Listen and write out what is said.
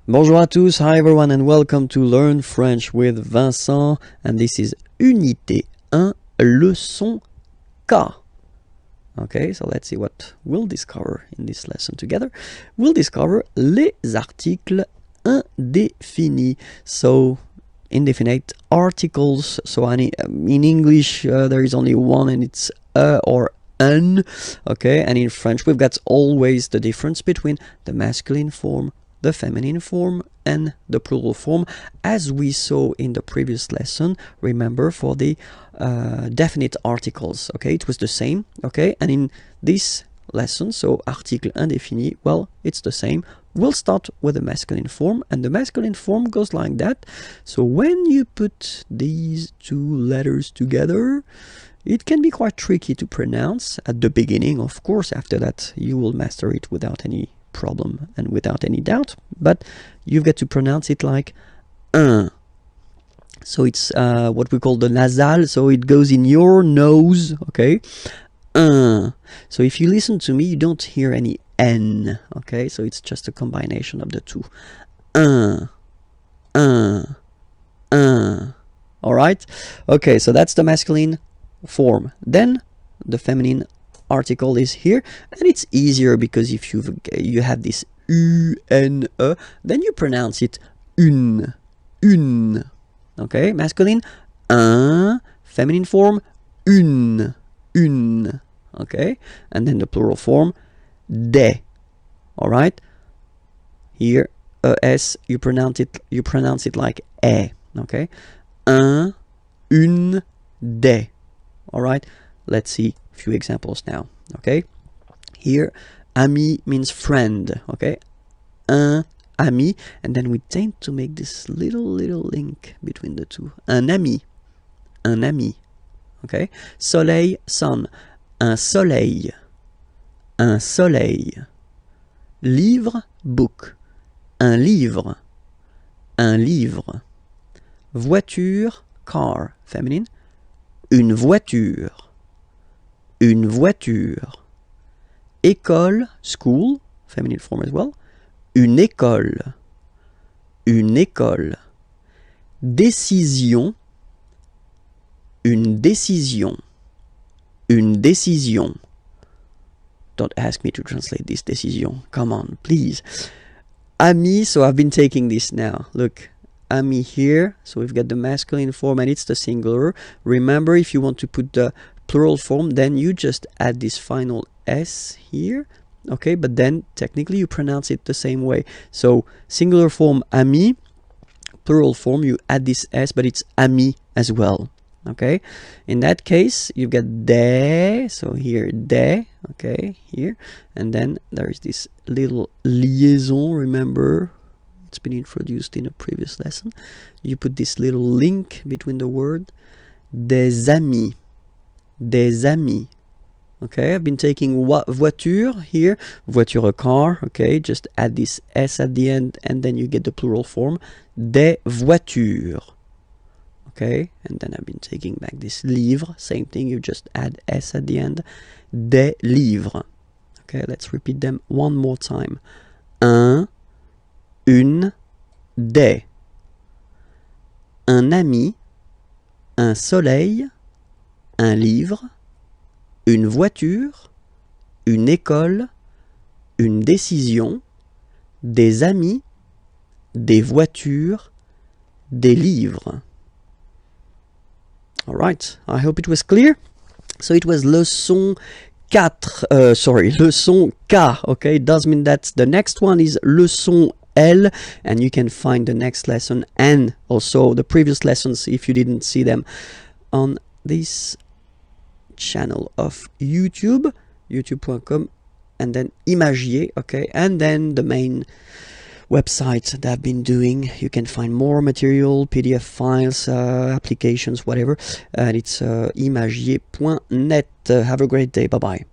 Bonjour à tous, hi everyone, and welcome to Learn French with Vincent, and this is Unité 1, Leçon K. Okay, so let's see what we'll discover in this lesson together. We'll discover les articles indéfinis. So, indefinite articles. So, in English, there is only one, and it's or un. Okay, and in French, we've got always the difference between the masculine form, the feminine form, and the plural form, as we saw in the previous lesson. Remember, for the definite articles, okay, it was the same, okay, and in this lesson, so article indéfini, well, it's the same. We'll start with the masculine form, and the masculine form goes like that. So when you put these two letters together, it can be quite tricky to pronounce at the beginning. Of course, after that, you will master it without any problem and without any doubt, but you've got to pronounce it like un. So it's what we call the nasal, so it goes in your nose, okay? Un. So if you listen to me, you don't hear any N, okay? So it's just a combination of the two. Un, un, un. All right? Okay, so that's the masculine form. Then the feminine article is here, and it's easier because if you have this une, then you pronounce it une. Okay, masculine un, feminine form une. Okay, and then the plural form des. All right, here s, you pronounce it like e. Okay, un, une, des. All right, let's see a few examples now. Okay, here ami means friend. Okay, un ami, and then we tend to make this little link between the two. Un ami. Okay, soleil, sun. Un soleil. Livre, book. Un livre. Voiture, car, feminine. Une voiture. École, school, feminine form as well. Une école. Décision. Une décision. Don't ask me to translate this décision. Come on, please. Ami, so I've been taking this now. Look, ami here. So we've got the masculine form and it's the singular. Remember, if you want to put the plural form, then you just add this final S here. Okay, but then technically you pronounce it the same way. So singular form ami, plural form you add this S, but it's ami as well. Okay, in that case you've got des, so here des, okay, here, and then there is this little liaison. Remember, it's been introduced in a previous lesson. You put this little link between the word. Des amis. Okay, I've been taking voiture here, voiture, a car. Okay, just add this S at the end, and then you get the plural form, des voitures. Okay, and then I've been taking back this livre, same thing, you just add S at the end, des livres. Okay, let's repeat them one more time. Un, une, des. Un ami, un soleil, un livre, une voiture, une école, une décision, des amis, des voitures, des livres. All right, I hope it was clear. So it was leçon 4, leçon K, okay? It does mean that the next one is leçon L, and you can find the next lesson and also the previous lessons, if you didn't see them, on this channel of YouTube, youtube.com, and then Imagier, okay? And then the main website that I've been doing. You can find more material, PDF files, applications, whatever, and it's imagier.net. Have a great day. Bye bye.